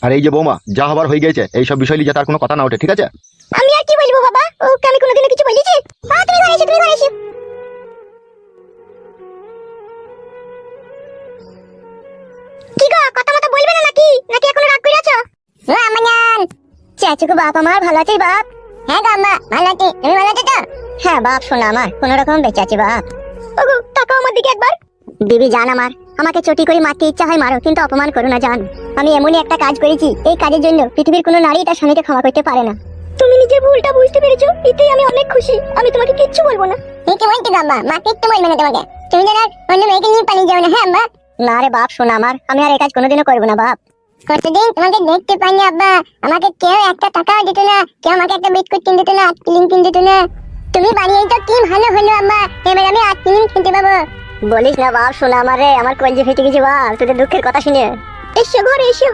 আর এই যে বৌমা, যা হবার হয়ে গেছে, এই সব বিষয় নিয়ে যাতে আর কোনো কথা না ওঠে, ঠিক আছে? আমি আর কি বলবো বাবা, ওকে আমি কোনোদিনও কিছু বলেছি? তুমি ঘরে এসো, তুমি ঘরে এসো। কি গো, কথা মতো বলবে না নাকি নাকি এখনো রাগ করে আছো? আমানান চাচুকু বাপ আমার ভালো আছে বাপ? হ্যাঁ গো আম্মা ভালো আছি, তুমি ভালো আছো তো? হ্যাঁ বাপ শোনা আমার কোন রকম বেঁচে আছি বাপ। ওগো তাকাও আমার দিকে একবার। বিবি জান আমার, আমাকে চটি করে মারতে ইচ্ছা হয় মারো, কিন্তু অপমান করো না জান। আমি এমনই একটা কাজ করেছি, এই কাজের জন্য পৃথিবীর কোনো নারী তার স্বামীকে ক্ষমা করতে পারে না। তুমি নিজের ভুলটা বুঝতে পেরেছো, এতেই আমি অনেক খুশি। আমি তোমাকে কিচ্ছু বলবো না। কি বলছো আম্মা? মা কিচ্ছু বলবে না তোমাকে? তুমি যেন অন্য মেয়েকে নিয়ে পালিয়ে যাও না। হ্যাঁ আম্মা। না রে বাপ শোনা আমার, আমি আর এই কাজ কোনোদিনও করবো না বাপ। কতদিন তোমাকে দেখতে পাইনি আব্বা, আমাকে কেউ একটা টাকাও দিত না, কেউ আমাকে একটা বিস্কুট কিনে দিত না, আইসক্রিম কিনে দিত না। তুমি বাড়ি এই তো কি ভালো হলো আম্মা, এবার আমি আইসক্রিম কিনতে পাবো। বলিস না বাপ শোনা আমার রে, আমার কলজি ফেটে গেছে বাপ তোদের দুঃখের কথা শুনে। এসো ঘরে এসো।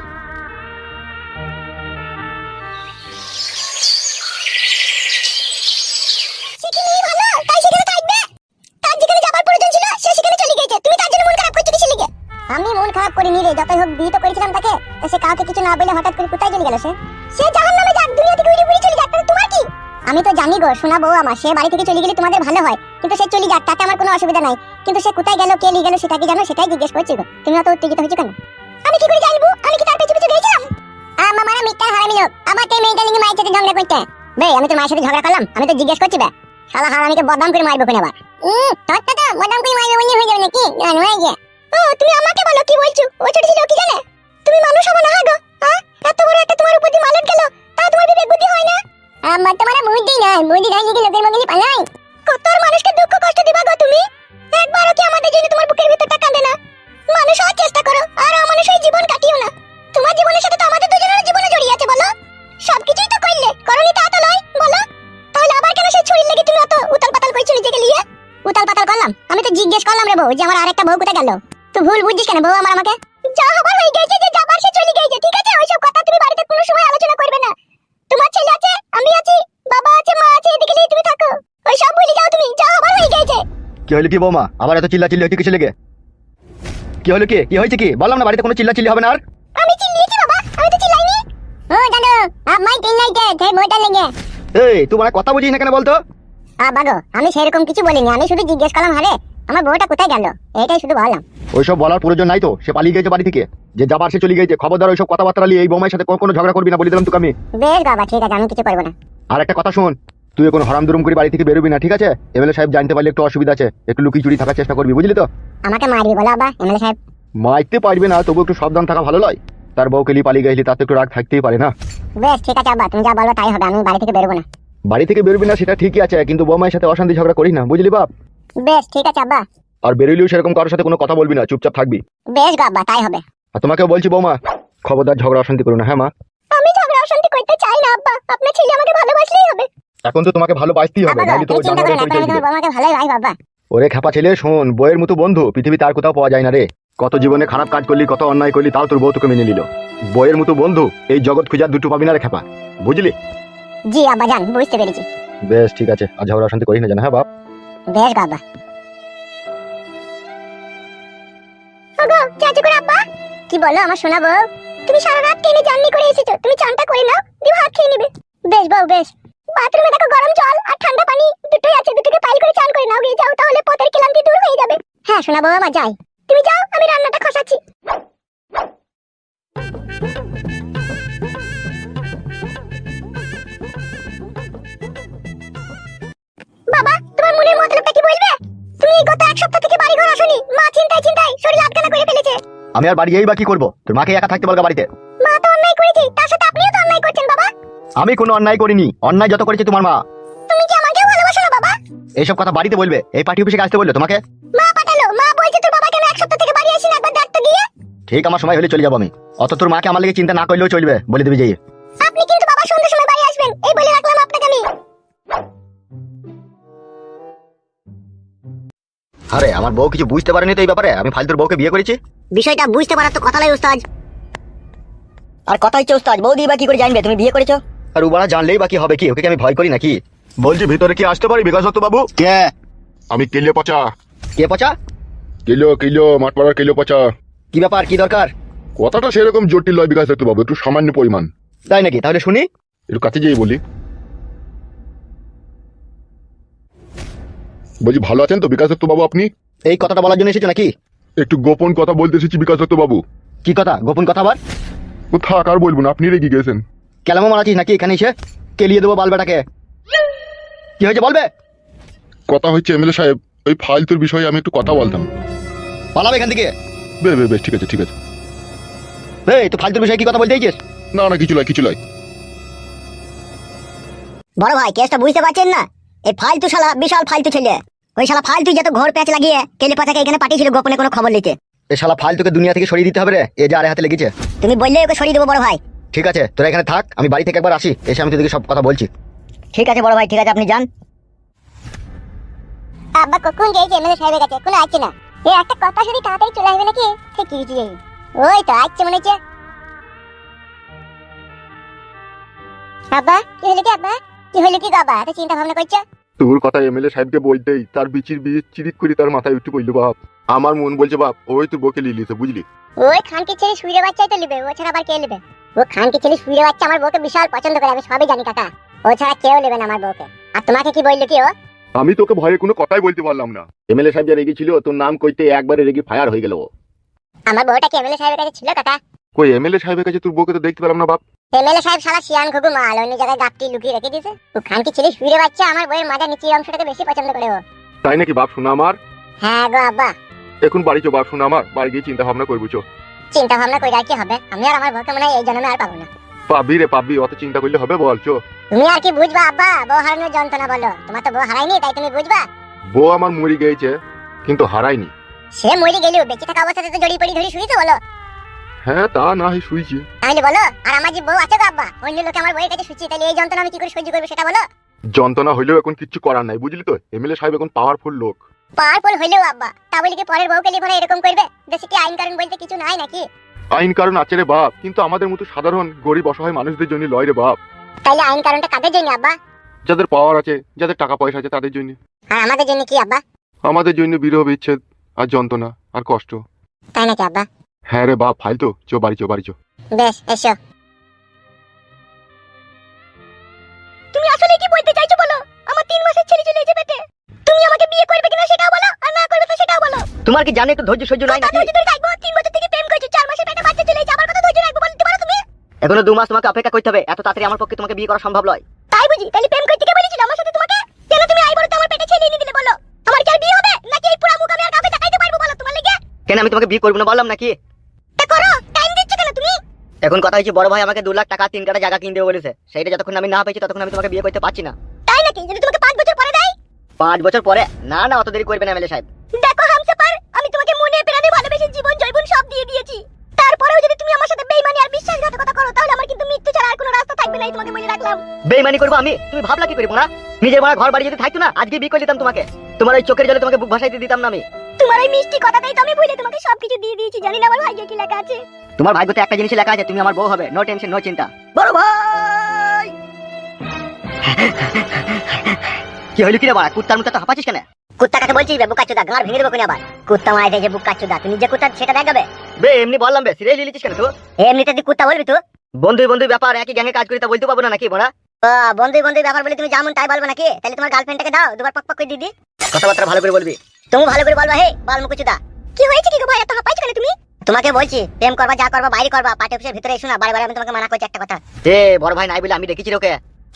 আমি মন খারাপ করিনি রে, যতই হোক বিয়ে তো করেছিলাম তাকে, সে কাউকে কিছু না বলে হঠাৎ করে কোথায় চলে গেল? সে জাহান্নামে যাক, দুনিয়া থেকে উড়ে উড়ে চলে যাক, তাহলে তোমার কি? আমি তো জানি গো সোনা বউ আমার, সে বাড়ি থেকে চলে গেলে তোমাদের ভালো হয়, কিন্তু সে চলে যাক তাতে আমার কোনো অসুবিধা নাই। কিন্তু সে কোথায় গেল, কে নিয়ে গেল সেটা কি জানো? সেটাই জিজ্ঞেস করছি গো। তুমি অত উত্তেজিত হয়েছো কেন? আমি কি করে জানবো? আমি কি তার পেছনে পেছনে গেছিলাম? মারা মিথ্যা হারামি লোক, আবার তুই মেয়েটা লিঙ্গে মায়ের সাথে ঝগড়া করতে। বে আমি তো মায়ের সাথে ঝগড়া করলাম? আমি তো জিজ্ঞেস করছি বে। শালা হারামিকে বদনাম করে মারবো কোন আবার? তোরটা তো বদনাম করে মারবো বলে হয়ে যাবে নাকি? জানো হয়ে গিয়ে। ও তুমি আমাকে বলো কি বলছো? ও ছোট ছিল কি জানে? তুমি মানুষ হবে না গো? হ্যাঁ এত বড় একটা তোমার উপর দিয়ে মালট গেল, তা তোমার বিবেক বুদ্ধি হয় না? আমার তোমার বুদ্ধি নাই, বুদ্ধি নাই যদি লোকের মুখে পালাই। কত মানুষকে দুঃখ কষ্ট দিবা গো তুমি? একবারও কি আমাদের জন্য তোমার বুকের ভিতরটা কাঁদে না? মানুষ হওয়ার চেষ্টা করো, আর অমানুষ হয়ে জীবন কাটিও না। তোমার জীবনের সাথে তো আমাদের দুজনের জীবনে জড়িয়ে আছে বলো। সবকিছুই তো করলে, করনি তা তো নয় বলো। তাহলে আবার কেন সেই ছুরির লেগে তুমি অত উতাল পাতাল করছো নিজেকে নিয়ে? উতাল পাতাল করলাম? আমি তো জিজ্ঞেস করলাম রে বউ যে আমার আরেকটা বউ কোথায় গেল। তুই ভুল বুঝছিস কেন বউ আমার? আমাকে যা হবার হয়ে গেছে, যে যাবার সে চলে গেছে, ঠিক আছে? ওইসব কথা তুমি বাড়িতে কোনো সময় আলোচনা করবে না। তোমার ছেলে আছে, আমি আছি, বাবা আছে, মা আছে, এদিকে নিয়ে তুমি থাকো। ওই সব ভুলে যাও তুমি, যা হবার হয়ে গেছে। কি হলো কি বৌমা, আবার এত চিল্লা চিল্লি হচ্ছে কিছু লেগে? কি হলো কি, কি হয়েছে কি? বললাম না বাড়িতে কোনো চিল্লা চিল্লি হবে না আর। আমি চিল্লিয়েছি বাবা? আমি তো চিল্লাইনি। ও দাদু আমায় চিল্লাইতে সেই বইটা লেগে। এই তুই মানে কথা বুঝিস না কেন বলতো? বাগো আমি সেরকম কিছু বলিনি, আমি শুধু জিজ্ঞেস করলাম হারে আমার বউটা কোথায় গেল, এটাই শুধু বললাম। ওইসব বলার প্রয়োজন নাই তো, সে পালিয়ে গেছে বাড়ি থেকে, যে যাবার সে চলে গেছে। খবরদার ওইসব কথাবার্তা নিয়ে এই বৌমার সাথে কোনো ঝগড়া করবি না বলে দিলাম তোকে আমি। বেশ বাবা ঠিক আছে, আমি কিছু করবো না। আর একটা কথা শোন, তুই এখন হরাম দুরুম করে বাড়ি থেকে বেরোবি না, ঠিক আছে? এমএলএ সাহেব জানতে পারলে একটু অসুবিধা আছে, একটু লুকিয়ে চুরি থাকার চেষ্টা করবি, বুঝলি তো? আমাকে মারবি বলো আবার এমএলএ সাহেব? মারতে পারবে না, তবু একটু সাবধান থাকা ভালো নয়। তার বউকে নিয়ে পালিয়ে গেলি, তাতে একটু রাগ থাকতেই পারে না। বেশ ঠিক আছে আব্বা, তুমি যা বলবে তাই হবে, আমি বাড়ি থেকে বেরোবো না। বাড়ি থেকে বেরোবি না সেটা ঠিকই আছে, কিন্তু বৌমায়ের সাথে অশান্তি ঝগড়া করিস না, বুঝলি বাপ? বেশ ঠিক আছে আব্বা। আর বেরোলেও সেরকম কারোর সাথে কোনো কথা বলবি না, চুপচাপ থাকবি। বেশ গো আব্বা তাই হবে। আর তোমাকেও বলছি বৌমা, খবরদার ঝগড়া অশান্তি করো না, হ্যাঁ মা? আমি ঝগড়া অশান্তি করতে চাই না আব্বা, আপনার ছেলে আমাকে ভালোবাসলেই হবে। এখন তো তোমাকে ভালোবাসতেই হবে, আব্বা নাহলে তো তুমি চিন্তা করো জানোয়ারের না, পরিচয় তুমি দিবে। আমাকে ভালোই ভাই বাবা। ওরে খেপা ছেলে শোন, বইয়ের মতো বন্ধু পৃথিবীতে আর কোথাও পাওয়া যায় না রে। কত জীবনে খারাপ কাজ করলি, কত অন্যায় করলি, তাও তোর বউ তোকে মেনে নিল। বইয়ের মতো বন্ধু এই জগৎ খুঁজার দুটো পাবি না রে খেপা, বুঝলি? জি আব্বা জান, বুঝতে পেরেছি। বেশ ঠিক আছে, আর ঝগড়া অশান্তি করিস না জানা, হ্যাঁ বাপ? বেশ গো আব্বা। ওগো চাচু করে আব্বা। কি বলো আমার সোনা বউ? তুমি সারা রাত ট্রেনে জার্নি করে এসেছো, তুমি চানটা করে নাও, দিয়ে ভাত খেয়ে নেবে। বেশ বউ বেশ। বাথরুমে দেখো গরম জল আর ঠান্ডা পানি দুটোই আছে, দুটোকে পাইল করে চান করে নাও, গিয়ে যাও, তাহলে পথের ক্লান্তি দূর হয়ে যাবে। হ্যাঁ সোনা বউ আমার যাই। তুমি যাও, আমি রান্নাটা খসাচ্ছি। বাবা তোমার মনের মতলবটা কি বলবে? তুমি গত এক সপ্তাহ থেকে বাড়ি ঘর আসোনি, মা চিন্তায় চিন্তায় শরীর আটকানা করে ফেলেছে। আমি আর বাড়ি এই বা কি করবো? তোর মাকে একা থাকতে বলগা বাড়িতে। মা তো অন্যায় করেছে, তার সাথে আপনিও তো অন্যায় করছেন বাবা। আমি কোনো অন্যায় করিনি, অন্যায় যত করেছে তোমার মা। তুমি কি আমাকে ভালোবাসো না বাবা? এইসব কথা বাড়িতে বলবে? এই পার্টি অফিসে আসতে বললো তোমাকে? মা পাঠালো, মা বলছে তোর বাবা কেন এক সপ্তাহ থেকে বাড়ি আসেনি, একবার দেখ তো গিয়ে। ঠিক আমার সময় হলে চলে যাবো আমি, অত তোর মাকে আমার লেগে চিন্তা না করলেও চলবে, বলে দিবি যাই। আপনি কিন্তু বাবা সন্ধ্যার সময় বাড়ি আসবেন, এই বলে রাখলাম আপনাকে আমি। আরে আমার বউ কিছু বুঝতে পারেনি তো এই ব্যাপারে, আমি ফালতুর বউকে বিয়ে করেছি। বিষয়টা বুঝতে পারার তো কথা নাই ওস্তাদ। আর কথা হচ্ছে ওস্তাদ, বৌদি বা কি করে জানবে তুমি বিয়ে করেছো? আর উবারা জানলেই বাকি হবে কি? ওকে কি আমি ভয় করি নাকি? বলছি ভিতরে কি আসতে পারি বিকাশদত্ত বাবু? কে? আমি কিলো পচা। কে পচা? কিলো কিলো মাঠপাড়ার কিলো পচা। কি ব্যাপার, কি দরকার? কথাটা সেরকম জটিল নয় বিকাশ দত্ত বাবু, একটু সামান্য পরিমাণ। তাই নাকি? তাহলে শুনি। একটু কাছে যেয়ে বলি। বলছি ভালো আছেন তো বিকাশ দত্ত বাবু আপনি? এই কথাটা বলার জন্য এসেছো নাকি? একটু গোপন কথা বলতে এসেছি বিকাশ দত্ত বাবু। কি কথা? গোপন কথা আবার? ও থাক আর বলবো না, আপনি রেগে গেছেন। কেলামো মারাছিস নাকি এখানে এসে? কেলিয়ে দেবো বাল বেটাকে। কি হয়েছে বলবে? কথা হচ্ছে এমএলএ সাহেব, ওই ফালতুর বিষয়ে আমি একটু কথা বলতাম। পালাবে এখান থেকে। বেশ ঠিক আছে ঠিক আছে। এই তো ফালতুর বিষয়ে কি কথা বলতে চাইছিস? না না কিছু নয় কিছু নয়। বড় ভাই কেসটা বুঝতে পারছেন না? এই ফালতু শালা বিশাল ফালতু ছেলে। ওই শালা ফালতু যত ঘর প্যাচ লাগিয়ে কেলে পাতাকে এখানে পাঠিয়েছিল গোপনে কোনো খবর নিতে। এ শালা ফালতুকে দুনিয়া থেকে সরিয়ে দিতে হবে রে, এ যে আরে হাতে লেগেছে। তুমি বললে ওকে সরিয়ে দেবো বড় ভাই। ঠিক আছে তোরা এখানে থাক, আমি বাড়ি থেকে একবার আসি, এসে আমি তোদেরকে সব কথা বলছি। ঠিক আছে বড় ভাই, ঠিক আছে আপনি যান। আব্বা কখন গেছে এমএলএ সাহেবের কাছে? কোনো আসছে না। এই একটা কথা শুনি তাড়াতাড়ি চলে আসবে নাকি? ঠিক কি যাই। ওই তো আসছে মনে হচ্ছে। আব্বা কি হলো কি আব্বা? কি হলো কি বাবা? এত চিন্তা ভাবনা করছো? তোর কথা এমএলএ সাহেবকে বলতেই তার বিচির চিরিত করে তার মাথায় উঠে পড়লো বাপ। আমার মন বলছে বাপ ওই তোর বকে লিলিছে বুঝলি। ওই খানকে ছেলে শুইরে বাচ্চাই তো নেবে, ও ছাড়া আবার কে নেবে? ও খানকে ছেলে শুইরে বাচ্চা আমার বউকে বিশাল পছন্দ করে, আমি সবই জানি কাকা। ও ছাড়া কেউ নেবে না আমার বউকে। আর তোমাকে কি বললো কি ও? আমি তোকে ভয়ে কোনো কথাই বলতে পারলাম না। এমএলএ সাহেব যা রেগেছিল তোর নাম কইতে একবারে রেগে ফায়ার হয়ে গেল ও। আমার বউটা কি এমএলএ সাহেবের কাছে ছিল কাকা? কই এমএলএ সাহেবের কাছে তোর বউকে তো দেখতে পেলাম না বাপ। এমএলএ সাহেব শালা শিয়ান ঘুঘু মাল, অন্য জায়গায় গাপটি লুকিয়ে রেখে দিয়েছে। ও খানকে ছেলে শুইরে বাচ্চা আমার বউয়ের মাথার নিচের অংশটাকে বেশি পছন্দ করে ও। তাই নাকি বাপ? শোনা আমার হ্যাঁ গো আব্বা। এখন বাড়ি চো বাপ, শোনা আমার বাড়ি গিয়ে চিন্তা ভাবনা করবো চো। চিন্তা ভাবনা কইরা কি হবে? আমি আর আমার বউকে মনে হয় এই জন্মে আর পাবো না। পাবি রে পাবি, অত চিন্তা করলে হবে বল চো। তুমি আর কি বুঝবা আব্বা বউ হারানোর যন্ত্রণা? বলো, তোমার তো বউ হারায়নি তাই তুমি বুঝবা। বউ আমার মরে গেছে কিন্তু হারায়নি। সে মরে গেলেও বেঁচে থাকা অবস্থাতে তো জড়িয়ে পড়ি ধরে শুয়েছো বলো। হ্যাঁ তা না হয় শুয়েছি। তাহলে বলো, আর আমার যে বউ আছে গো আব্বা, অন্য লোকে আমার বউয়ের কাছে শুয়েছি, তাহলে এই যন্ত্রণা আমি কি করে সহ্য করবো সেটা বলো। যন্ত্রণা হইলেও এখন কিচ্ছু করার নাই বুঝলি তো, এমএলএ সাহেব এখন পাওয়ারফুল লোক। পাওয়ারফুল হইলেও আব্বা, তা বলে কি পরের বউকে লিখে এরকম করবে? দেশে কি আইন কারণ বলতে কিছু নাই নাকি? আইন কারণ আছে রে বাপ, কিন্তু আমাদের মতো সাধারণ গরিব অসহায় মানুষদের জন্য লয় রে বাপ। তাহলে আইন কারণটা কাদের জন্য আব্বা? যাদের পাওয়ার আছে, যাদের টাকা পয়সা আছে তাদের জন্য। আর আমাদের জন্য কি আব্বা? আমাদের জন্য বিরহ বিচ্ছেদ আর যন্ত্রণা আর কষ্ট। তাই নাকি আব্বা? হ্যাঁ রে বাপ, ফালতু চো বাড়ি চো বাড়ি চো। বেশ এসো। তুমি আসলে কি বলতে চাইছো বলো? আমার 3 মাসের ছেলে চলে যাবে পেটে। তুমি আমাকে বিয়ে করবে কিনা সেটাও বলো, আর না করবে তো সেটাও বলো। তোমার কি জানে একটু ধৈর্য সহ্য নাই নাকি? ধৈর্য ধরে থাকবো? 3 বছর থেকে প্রেম করছি, 4 মাসের পেটে বাচ্চা চলে যাবে, আবার কত ধৈর্য রাখবো বলতে পারো তুমি? এখনো 2 মাস তোমাকে অপেক্ষা করতে হবে, এত তাড়াতাড়ি আমার পক্ষে তোমাকে বিয়ে করা সম্ভব নয়। তাই বুঝি? তাহলে প্রেম করতে কে বলেছিল আমার সাথে তোমাকে? কেন তুমি আই বলতে আমার পেটে ছেলে এনে দিলে বলো? আমার কি আর বিয়ে হবে নাকি এই পুরা মুখ আমি আর কাউকে দেখাইতে পারবো বলো তোমার লাগি? কেন আমি তোমাকে বিয়ে করবো না বললাম নাকি? তা করো, টাইম দিচ্ছ কেন তুমি? এখন কথা হচ্ছে বড় ভাই আমাকে 2 লাখ টাকা 3 কাঠা জায়গা কিনে দেবে বলেছে, সেইটা যতক্ষণ আমি না পেয়েছি ততক্ষণ আমি তোমাকে বিয়ে করতে পারছি না। তাই নাকি? যদি তোমাকে 5 বছর পরে দেয়? 5 বছর পরে? না না, অত দেরি করবে না এমএলএ সাহেব। দেখো হামসাফার, আমি তোমাকে মনে প্রাণে ভালোবেসে জীবন জৈবন সব দিয়ে দিয়েছি। তারপরেও যদি তুমি আমার সাথে বেঈমানি আর বিশ্বাসঘাতকতা করো তাহলে আমার কিন্তু মৃত্যু ছাড়া আর কোনো রাস্তা থাকবে না, এই তোমাকে বলে রাখলাম। বেইমানি করবো আমি? তুমি ভাবলা কি করবো না? নিজের মারা ঘর বাড়ি যদি থাকতো না আজকে বিয়ে করে দিতাম তোমাকে। তোমার ওই চোখের জলে তোমাকে বুক ভাসাইতে দিতাম না আমি। তোমার এই মিষ্টি কথাটাই তো আমি ভুলে তোমাকে সবকিছু দিয়ে দিয়েছি, জানি না আমার ভাগ্যে কি লেখা আছে। তোমার ভাগ্যতে একটা জিনিস লেখা আছে, তুমি আমার বউ হবে, নো টেনশন নো চিন্তা। বড় ভাই কি হইলো কি রে বাড়া? কুত্তার মতো তো হাঁপাচ্ছিস কেন? কুত্তা কাকে বলছিস বে? বুকাচুদা গাঁড় ভেঙে দেবো কোন আবার? কুত্তা মারাই দেয় যে বুকাচুদা, তুই নিজে কুত্তা সেটা দেখাবে। বে এমনি বললাম বে, সিরিয়াসলি লিছিস কেন তুই? এমনিতে তুই কুত্তা বলবি তুই? বন্ধু বন্ধু ব্যাপার, একই গ্যাংয়ে কাজ করি তা বলতে পারবো না নাকি বড়া? ও বন্ধু বন্ধু ব্যাপার বলে তুমি যেমন তাই বলবে নাকি? তাহলে তোমার গার্লফ্রেন্ডটাকে দাও, দুবার পক পক করে দিদি। কথাবার্তা ভালো করে বলবি। তুমি ভালো করে বলবা। হে বাল মুকুচুদা, কি হয়েছে কি গো ভাই? এত হাঁপাইছো কেন তুমি? তোমাকে বলছি প্রেম করবা, যা করবা বাইরে করবা, পার্টি অফিসের ভিতরে এসো না। বারে আমি তোমাকে মানা করছি একটা কথা। এ বড় ভাই নাই বলে আমি রেখেছি ওকে।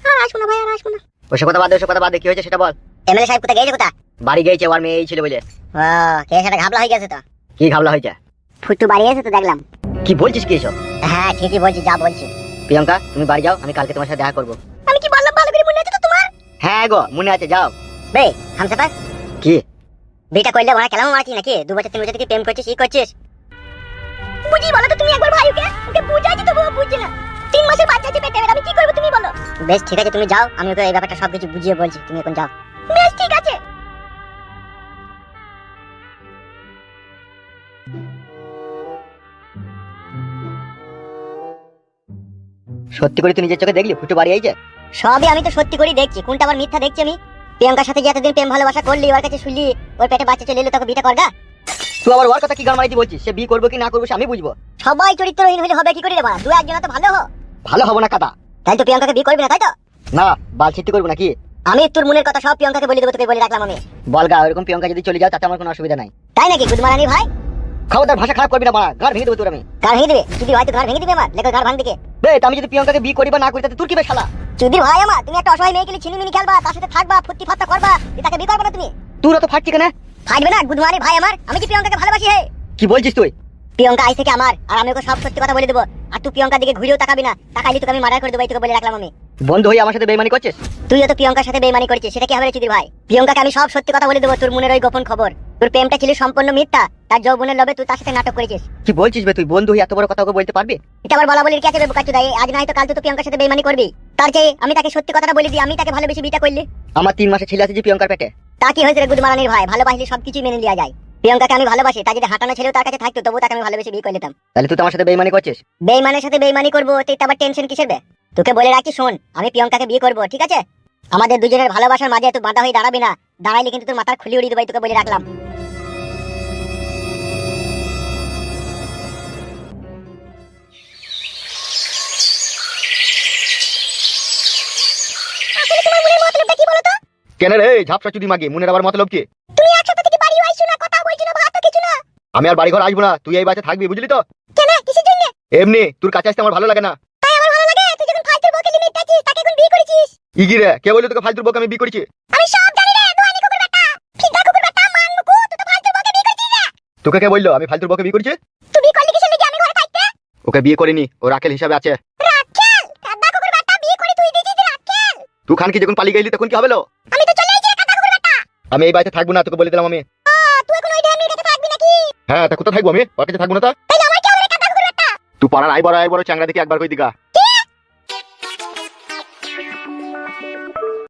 আর আসবো না ভাই, আর আসবো না। ওসব কথা বাদ দে, ওসব কথা বাদ দে, কি হয়েছে সেটা বল। এমএলএ সাহেব কোথায় গেছে? কোথা? বাড়ি গিয়েছে, ওর মেয়ে এই ছিল বলে। ও কে সেটা ঘাবলা হয়ে গেছে তো? কি ঘাবলা হয়েছে? ফুটু বাড়ি এসে তো দেখলাম। কি বলছিস কি এসব? হ্যাঁ ঠিকই বলছি, যা বলছি। প্রিয়াঙ্কা তুমি বাড়ি যাও, আমি কালকে তোমার সাথে দেখা করবো। আমি কি বললাম ভালো করে মনে আছে তো তোমার? হ্যাঁ গো মনে আছে, যাও। বে হামসাফার, কি বিটা করলে মারা কেলাম মারছিস নাকি? 2 বছর 3 বছর থেকে প্রেম করছিস, কি করছিস? বুঝি বলো তো তুমি একবার ভাইকে, ওকে বুঝাইছি তো বুঝছে না। 3 মাসের বাচ্চা আছে পেটে, আমি কি করব তুমি বলো? বেশ ঠিক আছে তুমি যাও, আমি ওকে এই ব্যাপারটা সবকিছু বুঝিয়ে বলছি, তুমি এখন যাও। বেশ ঠিক আছে। সত্যি করে তুই নিজের চোখে দেখলি ফুটু বাড়ি আইছে? সবই আমি তো সত্যি করেই দেখছি, কোনটা আবার মিথ্যা দেখছি আমি? প্রিয়াঙ্কার সাথে যে এতদিন প্রেম ভালোবাসা করলি, ওর কাছে শুনলি ওর পেটে বাচ্চা চলে এলো, তোকে বিটা করগা? তুই আবার ওর কথা কি গান মারাইতে বলছিস? সে বিয়ে করবো কি না করবো সে আমি বুঝবো। সবাই চরিত্রহীন হলে হবে কি করে রে বাড়া? দু একজন তো ভালো হো। ভালো হবো না কাদা। তাই তো প্রিয়ঙ্কাকে বিয়ে করবি না তাই তো? না, বাল ছিটি করবো নাকি? আমি তোর মনের কথা সব প্রিয়ঙ্কাকে বলে দেবো, তোকে বলে রাখলাম আমি। বলগা, ওরকম প্রিয়ঙ্কা যদি চলে যাও তাতে আমার কোনো অসুবিধা নাই। তাই নাকি গুদমারানি ভাই? খবরদার ভাষা খারাপ করবি না বাড়া, ঘর ভেঙে দেবো তোর আমি। গার ভেঙে দিবে চুদির ভাই? তো গার ভেঙে দিবে আমার, লেখো গার ভাঙ দিকে। বে, আমি যদি প্রিয়ঙ্কাকে বিয়ে করি বা না করি তাতে তোর কি বে শালা? চুদির ভাই আমার, তুমি একটা অসহায় মেয়েকে ছিনিমিনি খেলবা, তার সাথে থাকবা, ফুর্তি ফাত্তা করবা, দিয়ে তাকে বিয়ে করবে না তুমি? তোর অত ফাটছি কেন? ফাটবে না গুদমারানি ভাই আমার, আমি কি প্রিয়ঙ্কাকে ভালোবাসি হে? কি বলছিস তুই? প্রিয়ঙ্কা আজ থেকে আমার, আর আমি ওকে সব সত্যি কথা বলে দেবো। আর তুই প্রিয়ঙ্কার দিকে ঘুরেও তাকাবি না, তাকাইলে তোকে আমি মার্ডার করে দেবো, এই তোকে বলে রাখলাম আমি। বন্ধু হয়ে আমার সাথে বেইমানি করছিস? তুইও তো প্রিয়ঙ্কার সাথে বেইমানি করেছিস, সেটা কি হবে রে চুদির ভাই? প্রিয়ঙ্কাকে আমি সব সত্যি কথা বলে দেবো, তোর মনের ওই গোপন খবর। তোর প্রেমটা ছিল সম্পূর্ণ মিথ্যা, তার যৌবনের লোভে তুই তার সাথে নাটক করেছিস। কি বলছিস বে তুই? বন্ধু হয়ে এত বড় কথা ওকে বলতে পারবি? এটা আবার বলা বলির কি আছে বে বোকাচোদা? আজ না হয়তো কাল তো প্রিয়ঙ্কার সাথে বেইমানি করবি। তার চেয়ে আমি তাকে সত্যি কথাটা বলে দিই, আমি তাকে ভালোবেসে বিটা করলি। আমার 3 মাসে ছেলে আছে যে প্রিয়ঙ্কার পেটে। তা কি হয়েছে রে গুদমারানির ভাই? ভালোবাসলে সবকিছুই মেনে নেওয়া যায়। প্রিয়ঙ্কাকে আমি ভালোবাসি, তাই যদি হাঁটানো ছেলেও তার কাছে থাকতো তবু তাকে আমি ভালোবেসে বিয়ে করে নিতাম। তাহলে তুই তো আমার সাথে বেইমানি করছিস? বেইমানের সাথে বেইমানি করবো তো এটা আবার টেনশন কিসের বে? তোকে বলে রাখি শোন, আমি প্রিয়ঙ্কাকে বিয়ে করবো, ঠিক আছে? আমাদের দুজনের ভালোবাসার মাঝে তুই বাধা হয়ে দাঁড়াবি না, দাঁড়াইলে কিন্তু তোর মাথার খুলি উড়িয়ে দেবো, এই তোকে বলে রাখলাম। আসলে তোমার মনের মতলবটা কি বলো তো? কেন রে ঝাপসা চুদি মাগি, মনের আবার মতলব কি? তুমি এক সপ্তাহ থেকে বাড়িও আইছো না, কথা বলছো না, ভাতও কিছু না। আমি আর বাড়ি ঘর আসবো না, তুই এই বাড়িতে থাকবি, বুঝলি তো? কেন, কিসের জন্য? এমনি তোর কাছে আসতে আমার ভালো লাগে না। তাই আমার ভালো লাগে? তুই যখন ফালতুর বউকে লিমিট দিছিস, তাকে এখন বিয়ে করেছিস। ইগি রে, কে বললি তোকে ফালতুর বউকে আমি বিয়ে করেছি? আমি সব জানি রে, দোয়ানি কুকুর বেটা, ফিদা কুকুর বেটা, মান মুকু, তুই তো ফালতুর বউকে বিয়ে করেছিস রে। তোকে কে বললো আমি ফালতুর বউকে বিয়ে করেছি? তুই বিয়ে করলি কিসের লাগি আমি ঘরে থাকতে? ওকে বিয়ে করিনি, ও রাকেল হিসাবে আছে। রাখেল, কাদা কুকুর বেটা, বিয়ে করে তুই দিছিস রাখেল। তুই খানকি যখন পালিয়ে গেলি তখন কি হবে লো? আমি তো চলে আইছি রে কাদা কুকুর বেটা। আমি এই বাড়িতে থাকবো না, তোকে বলে দিলাম আমি। তুই এখন ওই ঢ্যামনির কাছে থাকবি নাকি? হ্যাঁ, তা কোথায় থাকবো আমি? ওর কাছে থাকবো না তা? তাইলে আমার কি হবে রে কাদা কুকুর বেটা? তুই পাড়ার আই বড় চ্যাংড়া দেখে একবার কই দিগা।